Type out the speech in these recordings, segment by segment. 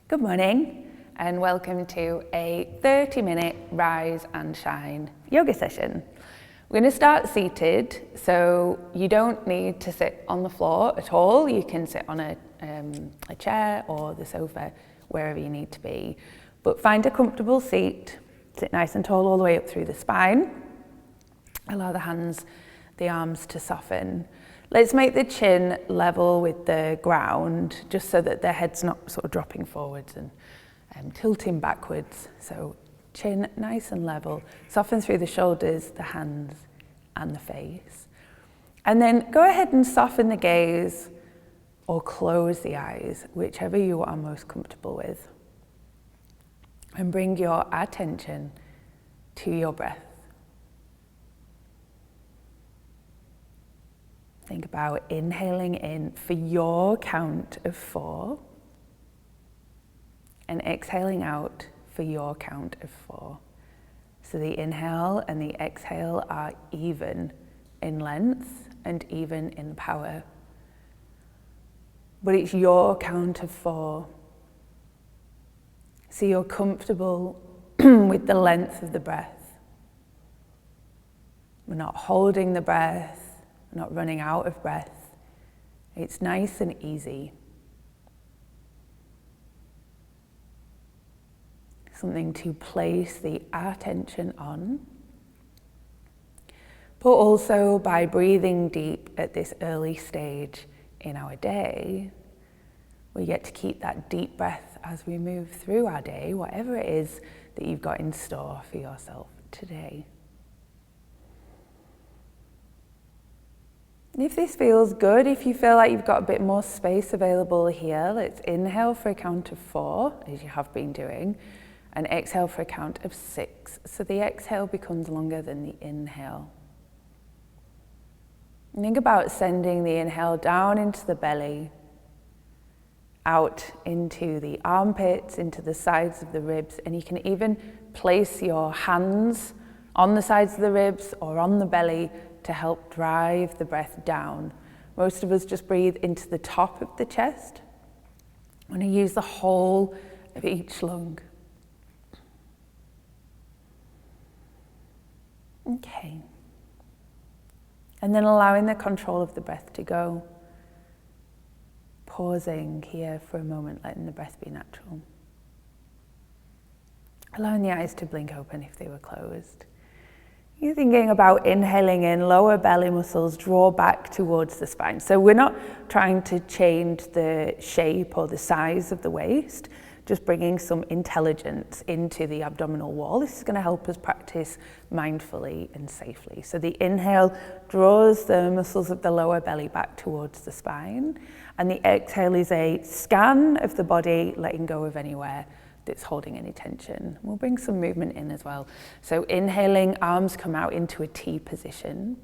Good morning and welcome to a 30-minute Rise and Shine yoga session. We're going to start seated, so you don't need to sit on the floor at all. You can sit on a chair or the sofa, wherever you need to be. But find a comfortable seat, sit nice and tall all the way up through the spine. Allow the hands, the arms to soften. Let's make the chin level with the ground, just so that the head's not sort of dropping forwards and tilting backwards. So chin nice and level. Soften through the shoulders, the hands, and the face. And then go ahead and soften the gaze or close the eyes, whichever you are most comfortable with. And bring your attention to your breath. Think about inhaling in for your count of 4 and exhaling out for your count of 4. So the inhale and the exhale are even in length and even in power. But it's your count of 4. So you're comfortable with the length of the breath. We're not holding the breath. Not running out of breath. It's nice and easy. Something to place the attention on. But also by breathing deep at this early stage in our day, we get to keep that deep breath as we move through our day, whatever it is that you've got in store for yourself today. If this feels good, if you feel like you've got a bit more space available here, let's inhale for a count of 4, as you have been doing, and exhale for a count of 6. So the exhale becomes longer than the inhale. And think about sending the inhale down into the belly, out into the armpits, into the sides of the ribs, and you can even place your hands on the sides of the ribs or on the belly to help drive the breath down. Most of us just breathe into the top of the chest. I'm going to use the whole of each lung. Okay. And then allowing the control of the breath to go. Pausing here for a moment, letting the breath be natural. Allowing the eyes to blink open if they were closed. You're thinking about inhaling in, lower belly muscles draw back towards the spine. So we're not trying to change the shape or the size of the waist, just bringing some intelligence into the abdominal wall. This is going to help us practice mindfully and safely. So the inhale draws the muscles of the lower belly back towards the spine, and the exhale is a scan of the body, letting go of anywhere that's holding any tension. We'll bring some movement in as well. So inhaling, arms come out into a T position.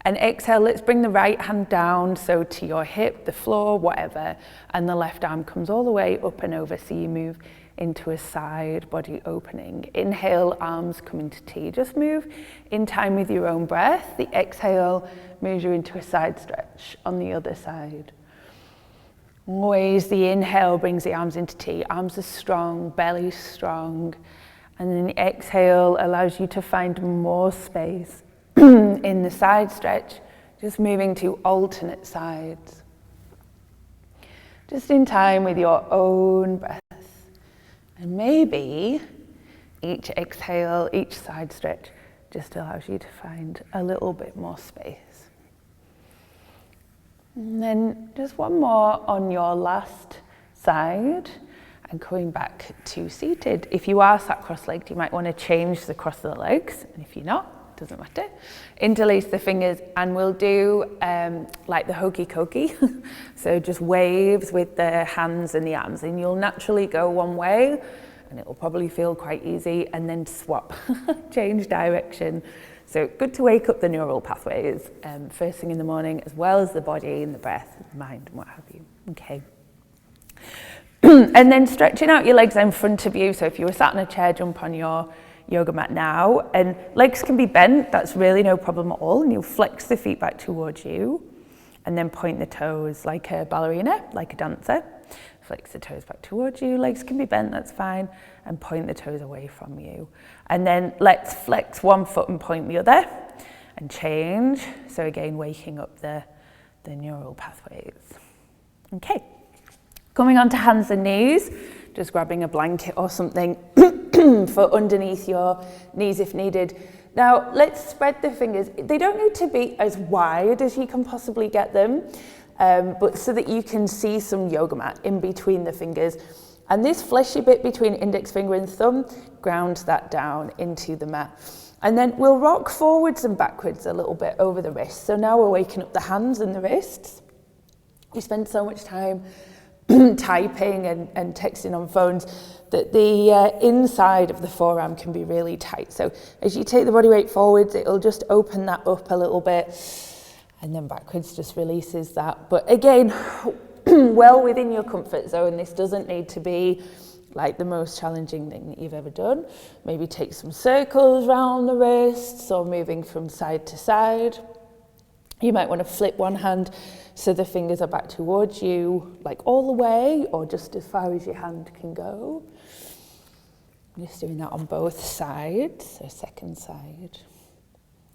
And exhale, let's bring the right hand down, so to your hip, the floor, whatever, and the left arm comes all the way up and over, so you move into a side body opening. Inhale, arms come into T. Just move in time with your own breath. The exhale moves you into a side stretch on the other side. Always the inhale brings the arms into T. Arms are strong, belly strong. And then the exhale allows you to find more space in the side stretch, just moving to alternate sides. Just in time with your own breath. And maybe each exhale, each side stretch just allows you to find a little bit more space. And then just one more on your last side and coming back to seated. If you are sat cross-legged, you might want to change the cross of the legs. And if you're not, doesn't matter. Interlace the fingers and we'll do like the hokey cokey. So just waves with the hands and the arms, and you'll naturally go one way and it'll probably feel quite easy, and then swap, change direction. So good to wake up the neural pathways first thing in the morning, as well as the body and the breath, the mind and what have you. Okay. And then stretching out your legs in front of you. So if you were sat in a chair, jump on your yoga mat now. And legs can be bent, that's really no problem at all. And you'll flex the feet back towards you. And then point the toes like a ballerina, like a dancer. Flex the toes back towards you, legs can be bent, that's fine, and point the toes away from you. And then let's flex one foot and point the other, and change. So again, waking up the neural pathways. Okay, coming on to hands and knees, just grabbing a blanket or something for underneath your knees if needed. Now, let's spread the fingers. They don't need to be as wide as you can possibly get them, but so that you can see some yoga mat in between the fingers. And this fleshy bit between index finger and thumb, ground that down into the mat. And then we'll rock forwards and backwards a little bit over the wrists. So now we're waking up the hands and the wrists. We spend so much time typing and texting on phones that the inside of the forearm can be really tight. So as you take the body weight forwards, it'll just open that up a little bit, and then backwards just releases that. But again, well within your comfort zone. This doesn't need to be like the most challenging thing that you've ever done. Maybe take some circles around the wrists or moving from side to side. You might want to flip one hand so the fingers are back towards you, like all the way, or just as far as your hand can go. Just doing that on both sides, so second side.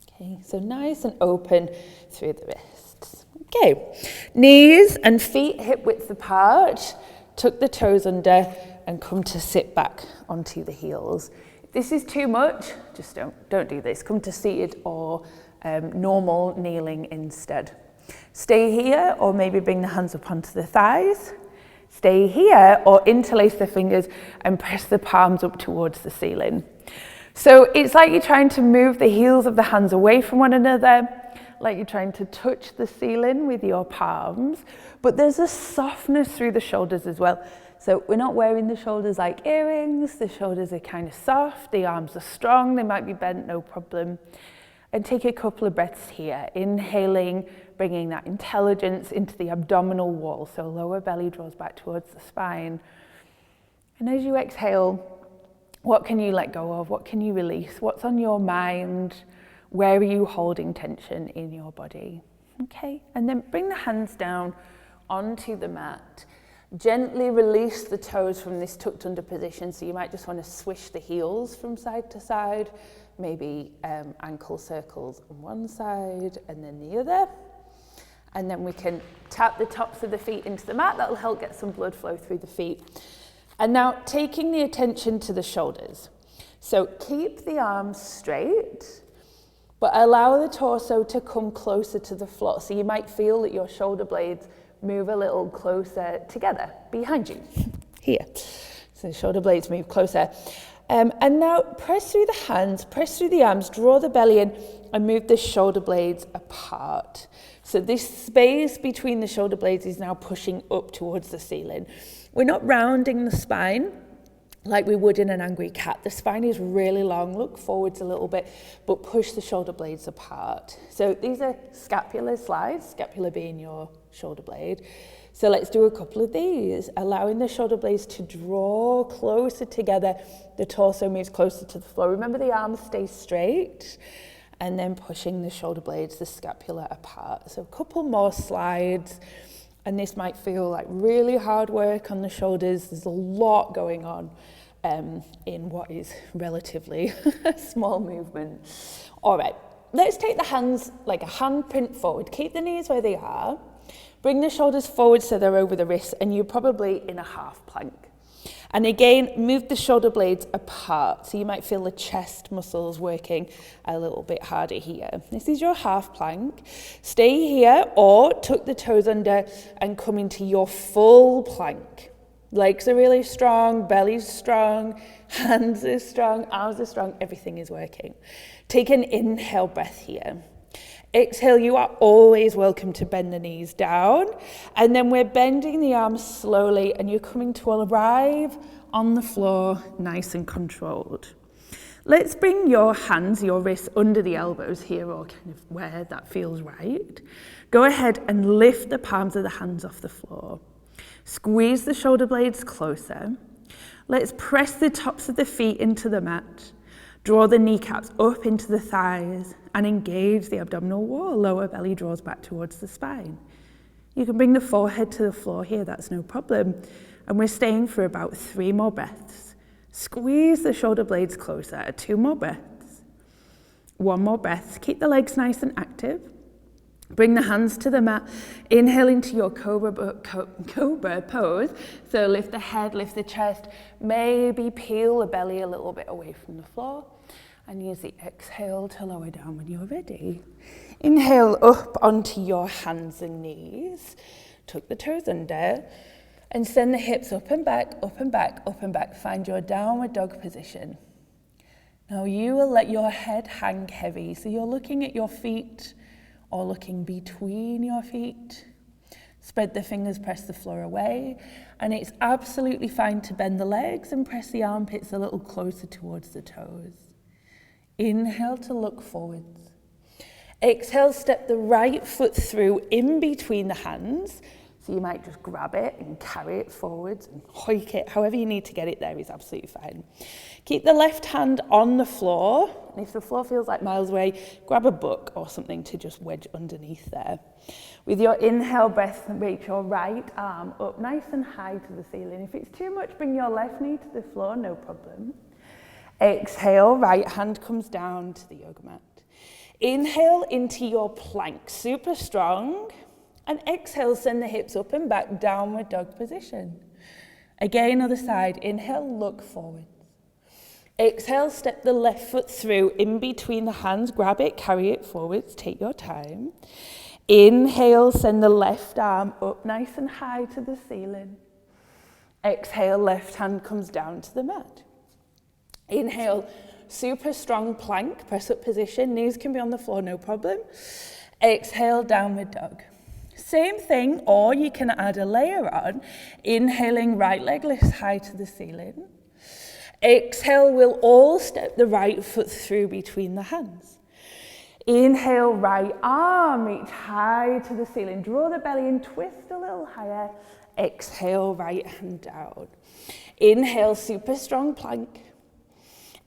Okay, so nice and open through the wrists. Okay, knees and feet hip width apart, tuck the toes under and come to sit back onto the heels. If this is too much, just don't do this. Come to seated or normal kneeling instead. Stay here, or maybe bring the hands up onto the thighs. Stay here, or interlace the fingers and press the palms up towards the ceiling. So it's like you're trying to move the heels of the hands away from one another, like you're trying to touch the ceiling with your palms, but there's a softness through the shoulders as well. So we're not wearing the shoulders like earrings, the shoulders are kind of soft, the arms are strong, they might be bent, no problem. And take a couple of breaths here, inhaling, bringing that intelligence into the abdominal wall, so lower belly draws back towards the spine. And as you exhale, what can you let go of? What can you release? What's on your mind? Where are you holding tension in your body? Okay, and then bring the hands down onto the mat. Gently release the toes from this tucked under position, so you might just want to swish the heels from side to side, maybe ankle circles on one side and then the other. And then we can tap the tops of the feet into the mat. That'll help get some blood flow through the feet. And now taking the attention to the shoulders. So keep the arms straight, but allow the torso to come closer to the floor. So you might feel that your shoulder blades move a little closer together behind you, here. So the shoulder blades move closer. And now press through the hands, press through the arms, draw the belly in and move the shoulder blades apart. So this space between the shoulder blades is now pushing up towards the ceiling. We're not rounding the spine like we would in an angry cat. The spine is really long, look forwards a little bit, but push the shoulder blades apart. So these are scapular slides, scapula being your shoulder blade. So let's do a couple of these, allowing the shoulder blades to draw closer together. The torso moves closer to the floor. Remember, the arms stay straight, and then pushing the shoulder blades, the scapula apart. So a couple more slides, and this might feel like really hard work on the shoulders. There's a lot going on in what is relatively a small movement. All right, let's take the hands like a handprint forward. Keep the knees where they are. Bring the shoulders forward so they're over the wrists, and you're probably in a half plank. And again, move the shoulder blades apart. So you might feel the chest muscles working a little bit harder here. This is your half plank. Stay here or tuck the toes under and come into your full plank. Legs are really strong, belly's strong, hands are strong, arms are strong, everything is working. Take an inhale breath here. Exhale, you are always welcome to bend the knees down. And then we're bending the arms slowly, and you're coming to arrive on the floor nice and controlled. Let's bring your hands, your wrists under the elbows here, or kind of where that feels right. Go ahead and lift the palms of the hands off the floor. Squeeze the shoulder blades closer. Let's press the tops of the feet into the mat. Draw the kneecaps up into the thighs and engage the abdominal wall. Lower belly draws back towards the spine. You can bring the forehead to the floor here, that's no problem. And we're staying for about 3 more breaths. Squeeze the shoulder blades closer, 2 more breaths. 1 more breath. Keep the legs nice and active. Bring the hands to the mat. Inhale into your cobra pose. So lift the head, lift the chest. Maybe peel the belly a little bit away from the floor. And use the exhale to lower down when you're ready. Inhale up onto your hands and knees. Tuck the toes under. And send the hips up and back, up and back, up and back. Find your downward dog position. Now you will let your head hang heavy. So you're looking at your feet or looking between your feet. Spread the fingers, press the floor away. And it's absolutely fine to bend the legs and press the armpits a little closer towards the toes. Inhale to look forwards. Exhale, step the right foot through in between the hands. So you might just grab it and carry it forwards and hoik it. However you need to get it there is absolutely fine. Keep the left hand on the floor. And if the floor feels like miles away, grab a book or something to just wedge underneath there. With your inhale breath, reach your right arm up nice and high to the ceiling. If it's too much, bring your left knee to the floor, no problem. Exhale, right hand comes down to the yoga mat. Inhale into your plank, super strong. And exhale, send the hips up and back, downward dog position. Again, other side. Inhale, look forwards. Exhale, step the left foot through in between the hands. Grab it, carry it forwards. Take your time. Inhale, send the left arm up nice and high to the ceiling. Exhale, left hand comes down to the mat. Inhale, super strong plank, press up position. Knees can be on the floor, no problem. Exhale, downward dog. Same thing, or you can add a layer on. Inhaling, right leg lifts high to the ceiling. Exhale, we'll all step the right foot through between the hands. Inhale, right arm, reach high to the ceiling. Draw the belly and twist a little higher. Exhale, right hand down. Inhale, super strong plank.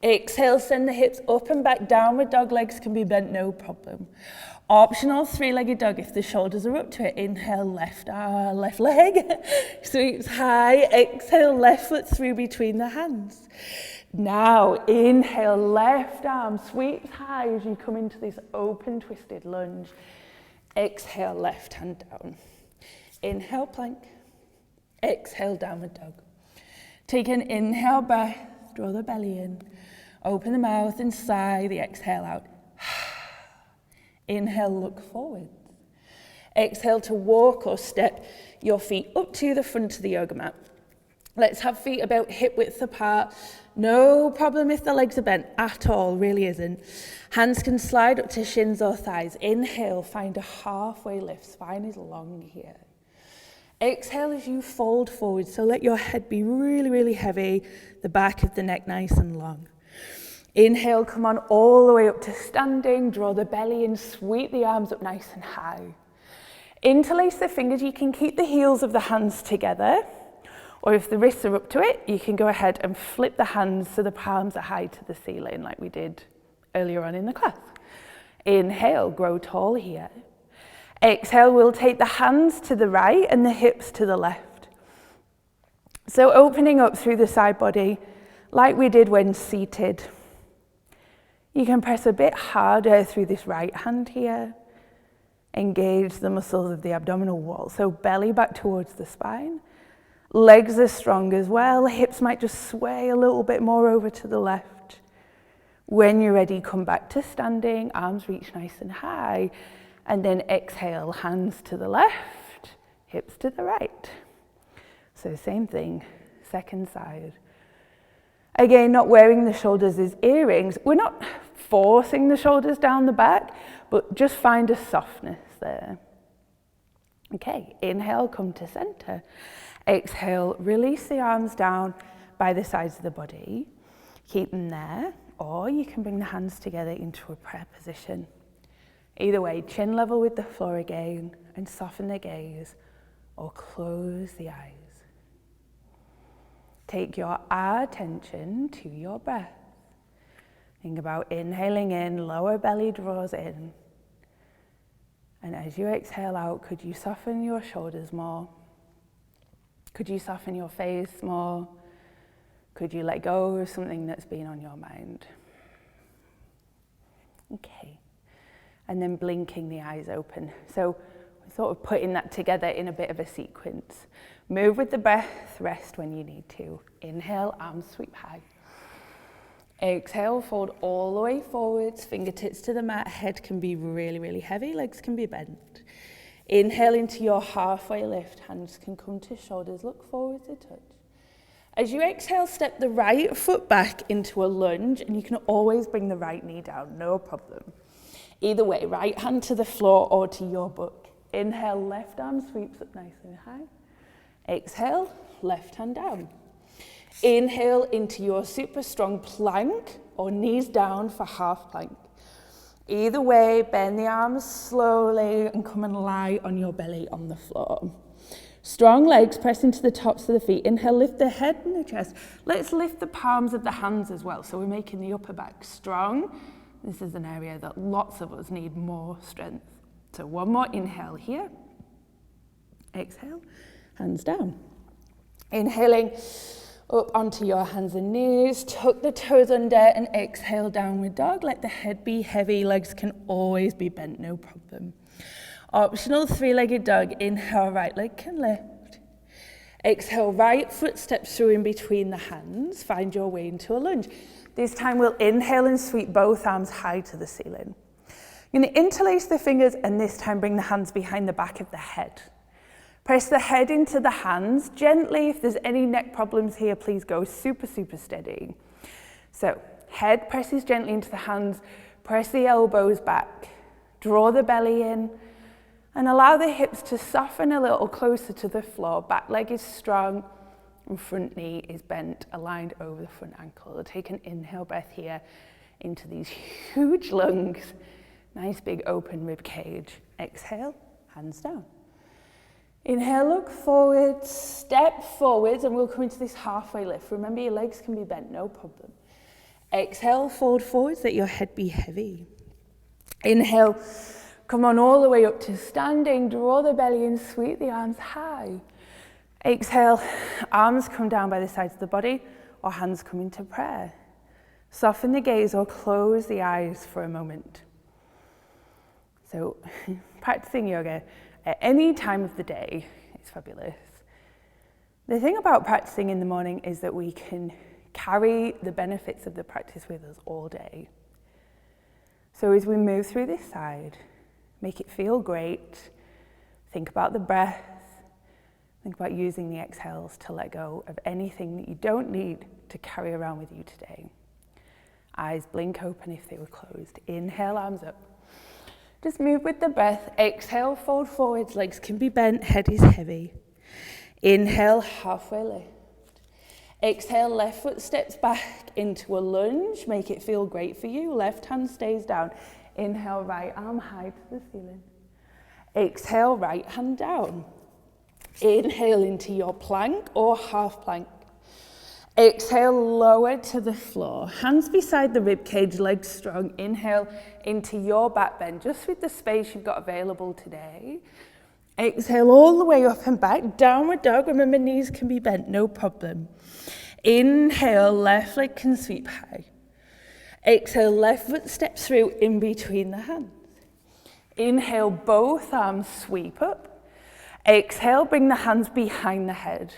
Exhale, send the hips up and back. Downward dog, legs can be bent, no problem. Optional 3-legged dog if the shoulders are up to it. Inhale, left leg, sweeps high. Exhale, left foot through between the hands. Now, inhale, left arm sweeps high as you come into this open twisted lunge. Exhale, left hand down. Inhale, plank. Exhale, downward dog. Take an inhale breath, draw the belly in. Open the mouth and sigh the exhale out. Inhale, look forward. Exhale to walk or step your feet up to the front of the yoga mat. Let's have feet about hip width apart. No problem if the legs are bent at all, really isn't. Hands can slide up to shins or thighs. Inhale, find a halfway lift. Spine is long here. Exhale as you fold forward. So let your head be really, really heavy. The back of the neck nice and long. Inhale, come on all the way up to standing. Draw the belly in, sweep the arms up nice and high. Interlace the fingers. You can keep the heels of the hands together. Or if the wrists are up to it, you can go ahead and flip the hands so the palms are high to the ceiling like we did earlier on in the class. Inhale, grow tall here. Exhale, we'll take the hands to the right and the hips to the left. So opening up through the side body like we did when seated. You can press a bit harder through this right hand here. Engage the muscles of the abdominal wall. So belly back towards the spine. Legs are strong as well. Hips might just sway a little bit more over to the left. When you're ready, come back to standing. Arms reach nice and high. And then exhale, hands to the left, hips to the right. So same thing, second side. Again, not wearing the shoulders as earrings. We're not forcing the shoulders down the back, but just find a softness there. Okay, inhale, come to center. Exhale, release the arms down by the sides of the body. Keep them there, or you can bring the hands together into a prayer position. Either way, chin level with the floor again, and soften the gaze, or close the eyes. Take your attention to your breath. Think about inhaling in, lower belly draws in. And as you exhale out, could you soften your shoulders more? Could you soften your face more? Could you let go of something that's been on your mind? Okay. And then blinking the eyes open. So we're sort of putting that together in a bit of a sequence. Move with the breath, rest when you need to. Inhale, arms sweep high. Exhale, fold all the way forwards, fingertips to the mat, head can be really, really heavy, legs can be bent. Inhale into your halfway lift, hands can come to shoulders, look forward to touch. As you exhale, step the right foot back into a lunge, and you can always bring the right knee down, no problem. Either way, right hand to the floor or to your book. Inhale, left arm sweeps up nice and high. Exhale, left hand down. Inhale into your super strong plank or knees down for half plank. Either way, bend the arms slowly and come and lie on your belly on the floor. Strong legs press into the tops of the feet. Inhale, lift the head and the chest. Let's lift the palms of the hands as well. So we're making the upper back strong. This is an area that lots of us need more strength. So one more inhale here. Exhale, hands down. Inhaling up onto your hands and knees, tuck the toes under and exhale, downward dog. Let the head be heavy, legs can always be bent, no problem. Optional three-legged dog, inhale, right leg can lift. Exhale, right foot steps through in between the hands, find your way into a lunge. This time we'll inhale and sweep both arms high to the ceiling. You're going to interlace the fingers and this time bring the hands behind the back of the head. Press the head into the hands gently. If there's any neck problems here, please go super, super steady. So head presses gently into the hands, press the elbows back, draw the belly in, and allow the hips to soften a little closer to the floor. Back leg is strong and front knee is bent, aligned over the front ankle. Take an inhale breath here into these huge lungs. Nice big open rib cage. Exhale, hands down. Inhale, look forward, step forwards, and we'll come into this halfway lift. Remember, your legs can be bent, no problem. Exhale, fold forwards, let your head be heavy. Inhale, come on all the way up to standing, draw the belly in, sweep the arms high. Exhale, arms come down by the sides of the body, or hands come into prayer. Soften the gaze or close the eyes for a moment. So, practicing yoga at any time of the day is fabulous. The thing about practicing in the morning is that we can carry the benefits of the practice with us all day. So as we move through this side, make it feel great. Think about the breath. Think about using the exhales to let go of anything that you don't need to carry around with you today. Eyes blink open if they were closed. Inhale, arms up. Just move with the breath. Exhale, fold forwards. Legs can be bent. Head is heavy. Inhale, halfway lift. Exhale, left foot steps back into a lunge. Make it feel great for you. Left hand stays down. Inhale, right arm high to the ceiling. Exhale, right hand down. Inhale into your plank or half plank. Exhale, lower to the floor. Hands beside the rib cage, legs strong. Inhale into your back bend, just with the space you've got available today. Exhale all the way up and back. Downward dog. Remember, knees can be bent, no problem. Inhale, left leg can sweep high. Exhale, left foot steps through in between the hands. Inhale, both arms sweep up. Exhale, bring the hands behind the head.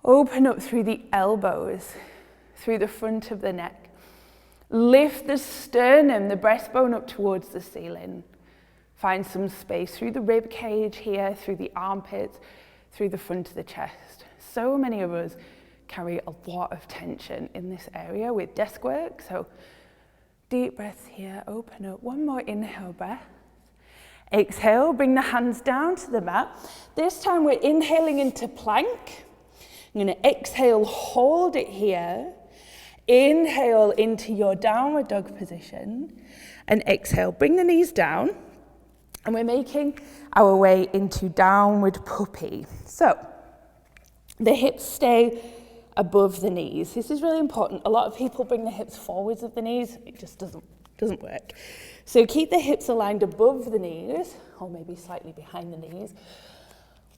Open up through the elbows, through the front of the neck. Lift the sternum, the breastbone up towards the ceiling. Find some space through the rib cage here, through the armpits, through the front of the chest. So many of us carry a lot of tension in this area with desk work. So deep breaths here, open up. One more inhale breath. Exhale, bring the hands down to the mat. This time we're inhaling into plank. I'm going to exhale, hold it here. Inhale into your downward dog position. And exhale, bring the knees down. And we're making our way into downward puppy. So the hips stay above the knees. This is really important. A lot of people bring the hips forwards of the knees. It just doesn't work. So keep the hips aligned above the knees, or maybe slightly behind the knees.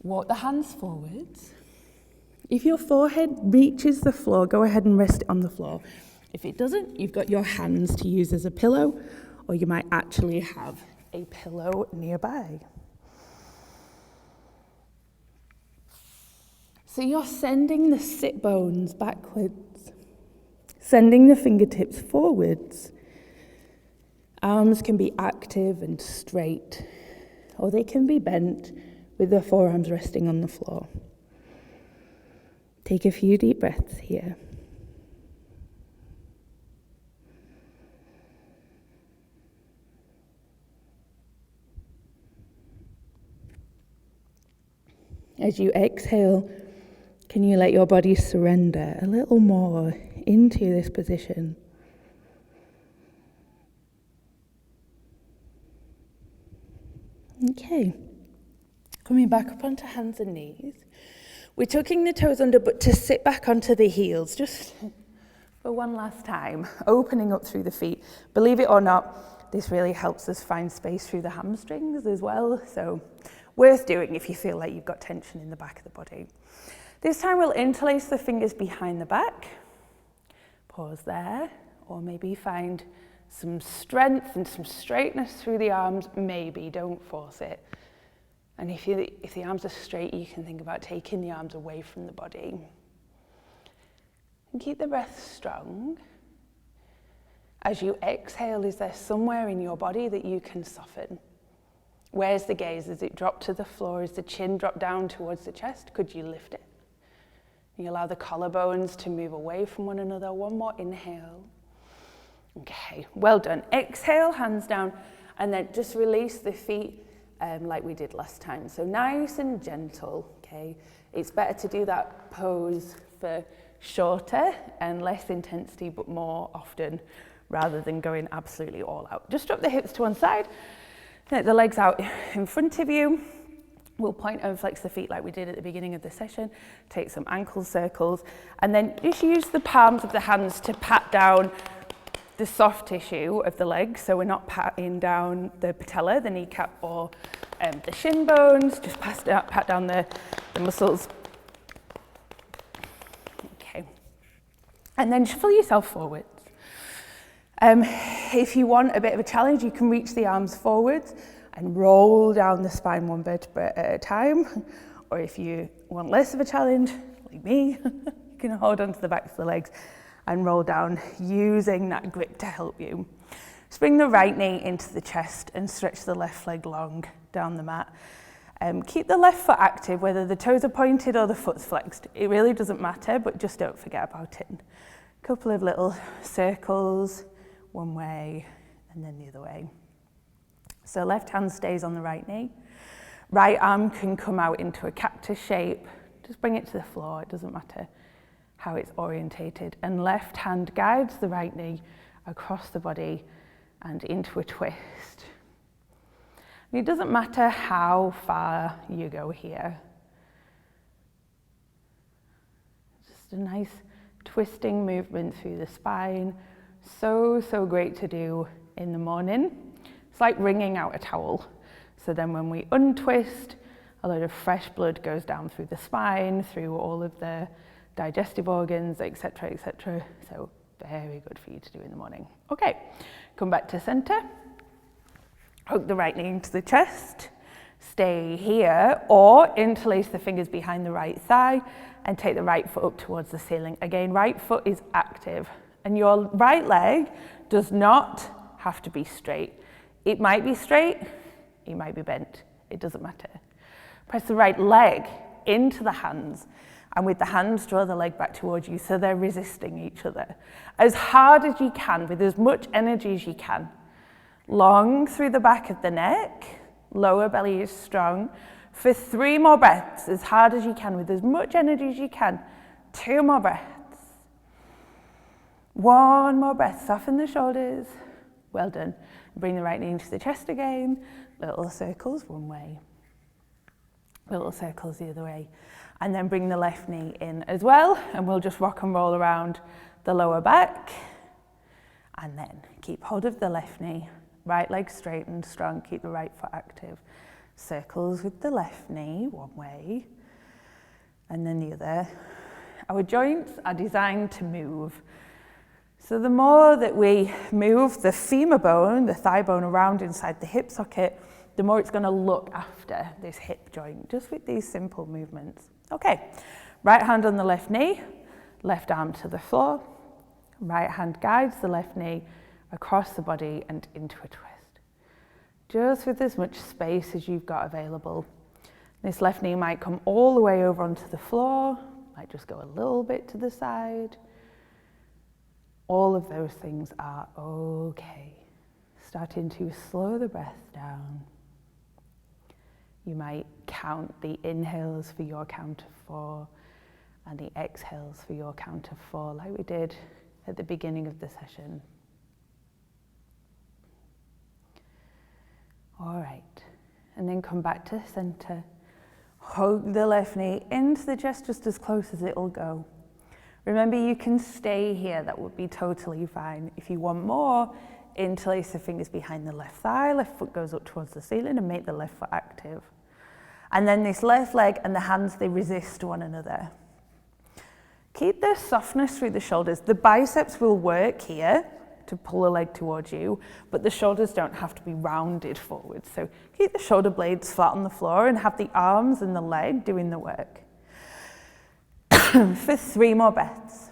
Walk the hands forwards. If your forehead reaches the floor, go ahead and rest it on the floor. If it doesn't, you've got your hands to use as a pillow, or you might actually have a pillow nearby. So you're sending the sit bones backwards, sending the fingertips forwards. Arms can be active and straight, or they can be bent with the forearms resting on the floor. Take a few deep breaths here. As you exhale, can you let your body surrender a little more into this position? Okay. Coming back up onto hands and knees. We're tucking the toes under, but to sit back onto the heels, just for one last time, opening up through the feet. Believe it or not, this really helps us find space through the hamstrings as well, so worth doing if you feel like you've got tension in the back of the body. This time we'll interlace the fingers behind the back. Pause there, or maybe find some strength and some straightness through the arms. Maybe, don't force it. And if the arms are straight, you can think about taking the arms away from the body. And keep the breath strong. As you exhale, is there somewhere in your body that you can soften? Where's the gaze? Does it drop to the floor? Is the chin drop down towards the chest? Could you lift it? You allow the collarbones to move away from one another. One more inhale. Okay, well done. Exhale, hands down, and then just release the feet like we did last time. So nice and gentle, okay? It's better to do that pose for shorter and less intensity, but more often, rather than going absolutely all out. Just drop the hips to one side, let the legs out in front of you. We'll point and flex the feet like we did at the beginning of the session. Take some ankle circles, and then just use the palms of the hands to pat down the soft tissue of the legs, so we're not patting down the patella, the kneecap, or the shin bones. Just pat down the muscles. Okay, and then shuffle yourself forwards. If you want a bit of a challenge, you can reach the arms forwards and roll down the spine one vertebra at a time. Or if you want less of a challenge, like me, you can hold onto the backs of the legs and roll down using that grip to help you. Just bring the right knee into the chest and stretch the left leg long down the mat. Keep the left foot active, whether the toes are pointed or the foot's flexed. It really doesn't matter, but just don't forget about it. A couple of little circles, one way and then the other way. So left hand stays on the right knee. Right arm can come out into a cactus shape. Just bring it to the floor, it doesn't matter how it's orientated. And left hand guides the right knee across the body and into a twist. And it doesn't matter how far you go here. Just a nice twisting movement through the spine. So great to do in the morning. It's like wringing out a towel. So then when we untwist, a lot of fresh blood goes down through the spine, through all of the digestive organs, etc., etc. So very good for you to do in the morning. Okay, come back to center. Hook the right knee into the chest. Stay here, or interlace the fingers behind the right thigh and take the right foot up towards the ceiling. Again, right foot is active, and your right leg does not have to be straight. It might be straight, it might be bent, it doesn't matter. Press the right leg into the hands, and with the hands, draw the leg back towards you so they're resisting each other. As hard as you can, with as much energy as you can. Long through the back of the neck, lower belly is strong. For 3 more breaths, as hard as you can, with as much energy as you can. 2 more breaths. 1 more breath, soften the shoulders. Well done. Bring the right knee into the chest again. Little circles, one way. little circles the other way. And then bring the left knee in as well, and we'll just rock and roll around the lower back. And then keep hold of the left knee, right leg straight and strong, keep the right foot active. Circles with the left knee, one way, and then the other. Our joints are designed to move. So the more that we move the femur bone, the thigh bone around inside the hip socket, the more it's going to look after this hip joint, just with these simple movements. Okay, right hand on the left knee, left arm to the floor. Right hand guides the left knee across the body and into a twist. Just with as much space as you've got available. This left knee might come all the way over onto the floor, might just go a little bit to the side. All of those things are okay. Starting to slow the breath down. You might count the inhales for your count of 4 and the exhales for your count of 4, like we did at the beginning of the session. All right, and then come back to center. Hug the left knee into the chest just as close as it'll go. Remember, you can stay here, that would be totally fine. If you want more, interlace the fingers behind the left thigh, left foot goes up towards the ceiling and make the left foot active. And then this left leg and the hands, they resist one another. Keep the softness through the shoulders. The biceps will work here to pull a leg towards you, but the shoulders don't have to be rounded forward. So keep the shoulder blades flat on the floor and have the arms and the leg doing the work. For 3 more breaths.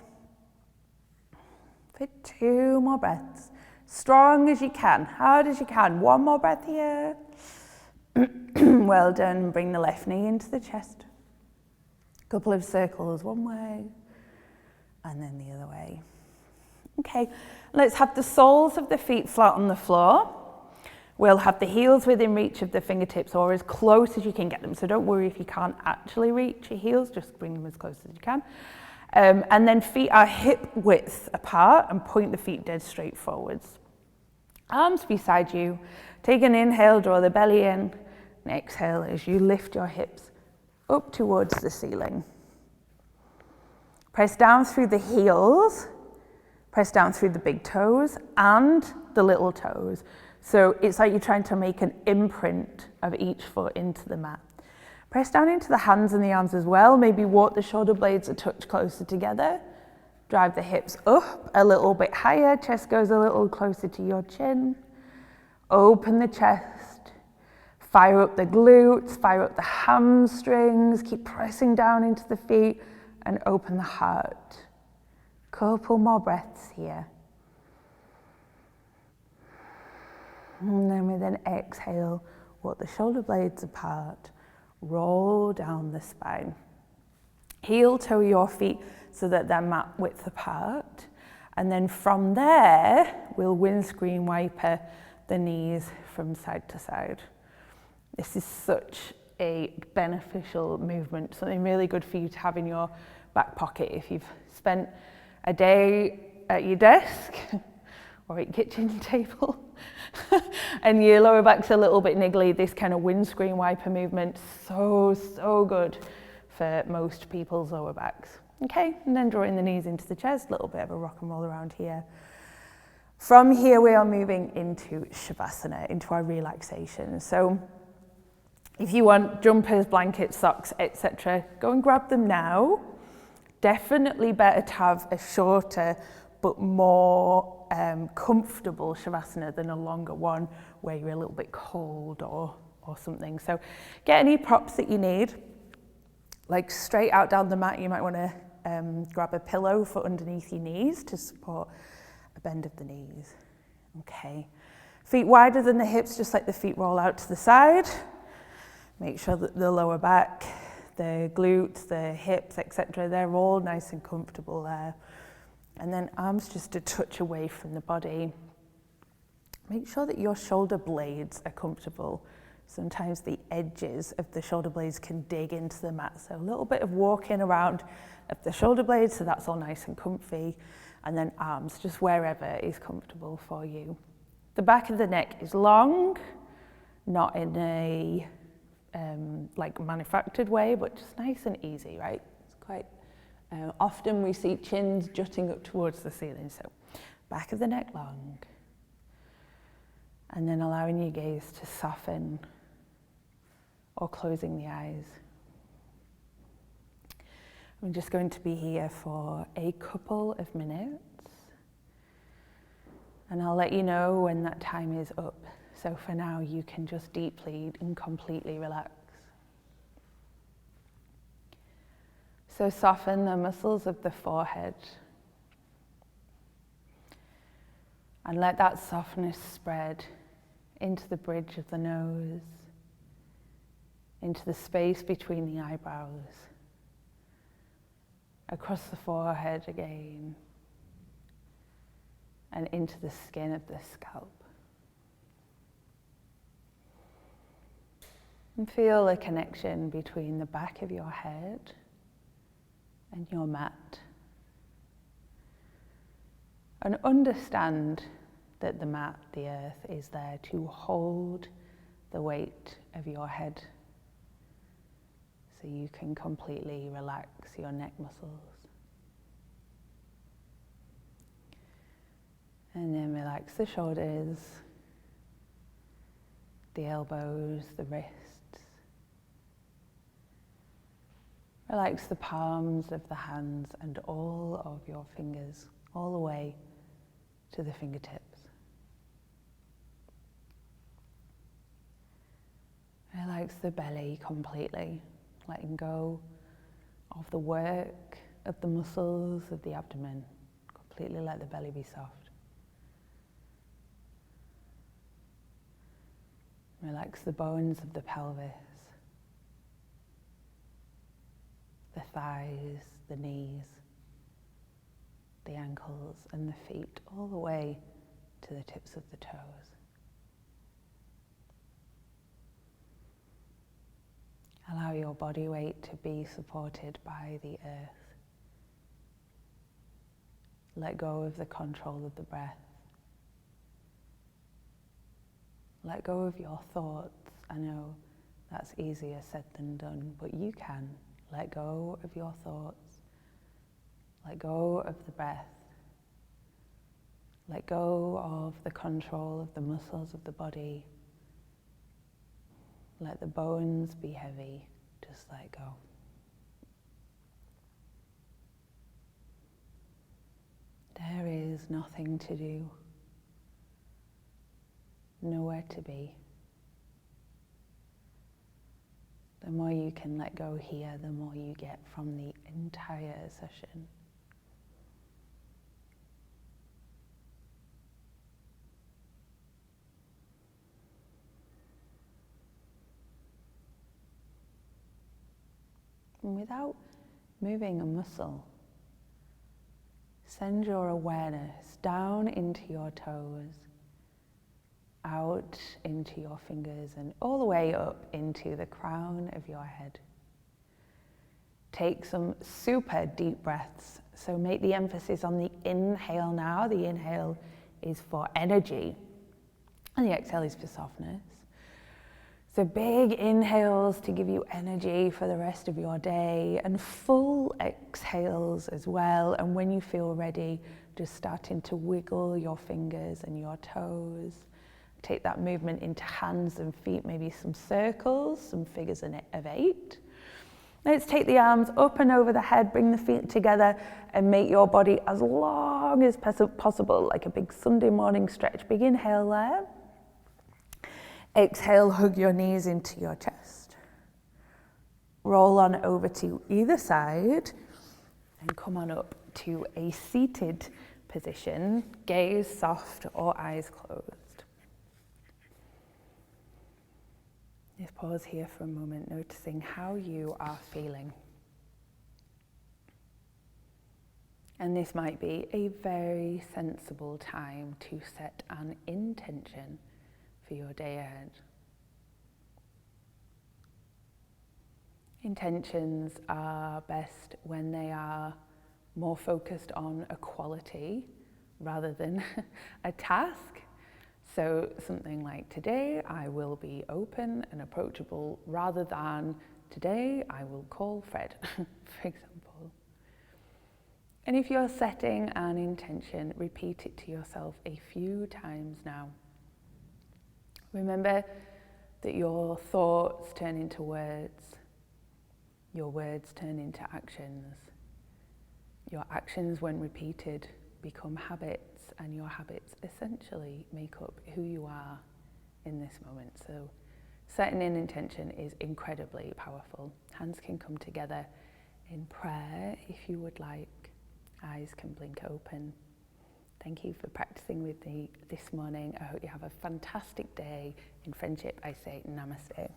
For 2 more breaths. Strong as you can, hard as you can. 1 more breath here. Well done. Bring the left knee into the chest. Couple of circles one way and then the other way. Okay, let's have the soles of the feet flat on the floor. We'll have the heels within reach of the fingertips or as close as you can get them. So don't worry if you can't actually reach your heels, just bring them as close as you can. And then feet are hip width apart and point the feet dead straight forwards. Arms beside you. Take an inhale, draw the belly in, and exhale as you lift your hips up towards the ceiling. Press down through the heels, press down through the big toes and the little toes. So it's like you're trying to make an imprint of each foot into the mat. Press down into the hands and the arms as well. Maybe walk the shoulder blades a touch closer together. Drive the hips up a little bit higher. Chest goes a little closer to your chin. Open the chest. Fire up the glutes, fire up the hamstrings. Keep pressing down into the feet and open the heart. Couple more breaths here. And then with an exhale, walk the shoulder blades apart. Roll down the spine. Heel toe your feet so that they're mat width apart. And then from there, we'll windscreen wiper the knees from side to side. This is such a beneficial movement, something really good for you to have in your back pocket if you've spent a day at your desk or at your kitchen table and your lower back's a little bit niggly. This kind of windscreen wiper movement, so good for most people's lower backs. Okay, and then drawing the knees into the chest, a little bit of a rock and roll around here. From here, we are moving into Shavasana, into our relaxation. So if you want jumpers, blankets, socks, etc., go and grab them now. Definitely better to have a shorter but more comfortable Shavasana than a longer one where you're a little bit cold or something. So get any props that you need. Like straight out down the mat, you might want to grab a pillow for underneath your knees to support a bend of the knees. Okay. Feet wider than the hips, just let the feet roll out to the side. Make sure that the lower back, the glutes, the hips, etc., they're all nice and comfortable there. And then arms just a touch away from the body. Make sure that your shoulder blades are comfortable. Sometimes the edges of the shoulder blades can dig into the mat. So a little bit of walking around of the shoulder blades, so that's all nice and comfy. And then arms, just wherever is comfortable for you. The back of the neck is long, not in a like manufactured way, but just nice and easy, right? It's quite, often we see chins jutting up towards the ceiling, so back of the neck long. And then allowing your gaze to soften or closing the eyes. I'm just going to be here for a couple of minutes. And I'll let you know when that time is up. So for now, you can just deeply and completely relax. So soften the muscles of the forehead. And let that softness spread into the bridge of the nose, into the space between the eyebrows, across the forehead again, and into the skin of the scalp. And feel a connection between the back of your head and your mat. And understand that the mat, the earth, is there to hold the weight of your head so you can completely relax your neck muscles. And then relax the shoulders, the elbows, the wrists. Relax the palms of the hands and all of your fingers, all the way to the fingertips. Relax the belly completely, letting go of the work of the muscles of the abdomen. Completely let the belly be soft. Relax the bones of the pelvis, the thighs, the knees, the ankles and the feet, all the way to the tips of the toes. Allow your body weight to be supported by the earth. Let go of the control of the breath. Let go of your thoughts. I know that's easier said than done, but you can. Let go of your thoughts. Let go of the breath. Let go of the control of the muscles of the body. Let the bones be heavy. Just let go. There is nothing to do. Nowhere to be. The more you can let go here, the more you get from the entire session. And without moving a muscle, send your awareness down into your toes, out into your fingers, and all the way up into the crown of your head. Take some super deep breaths. So make the emphasis on the inhale now. The inhale is for energy, and the exhale is for softness. So big inhales to give you energy for the rest of your day, and full exhales as well. And when you feel ready, just starting to wiggle your fingers and your toes. Take that movement into hands and feet, maybe some circles, some figures of 8. Let's take the arms up and over the head, bring the feet together, and make your body as long as possible, like a big Sunday morning stretch. Big inhale there. Exhale, hug your knees into your chest. Roll on over to either side and come on up to a seated position, gaze soft or eyes closed. Just pause here for a moment, noticing how you are feeling. And this might be a very sensible time to set an intention for your day ahead. Intentions are best when they are more focused on a quality rather than a task. So something like, today I will be open and approachable, rather than today I will call Fred, for example. And if you're setting an intention, repeat it to yourself a few times now. Remember that your thoughts turn into words, your words turn into actions, your actions, when repeated, become habits, and your habits essentially make up who you are in this moment. So setting an intention is incredibly powerful. Hands can come together in prayer if you would like. Eyes can blink open. Thank you for practicing with me this morning. I hope you have a fantastic day. In friendship, I say namaste.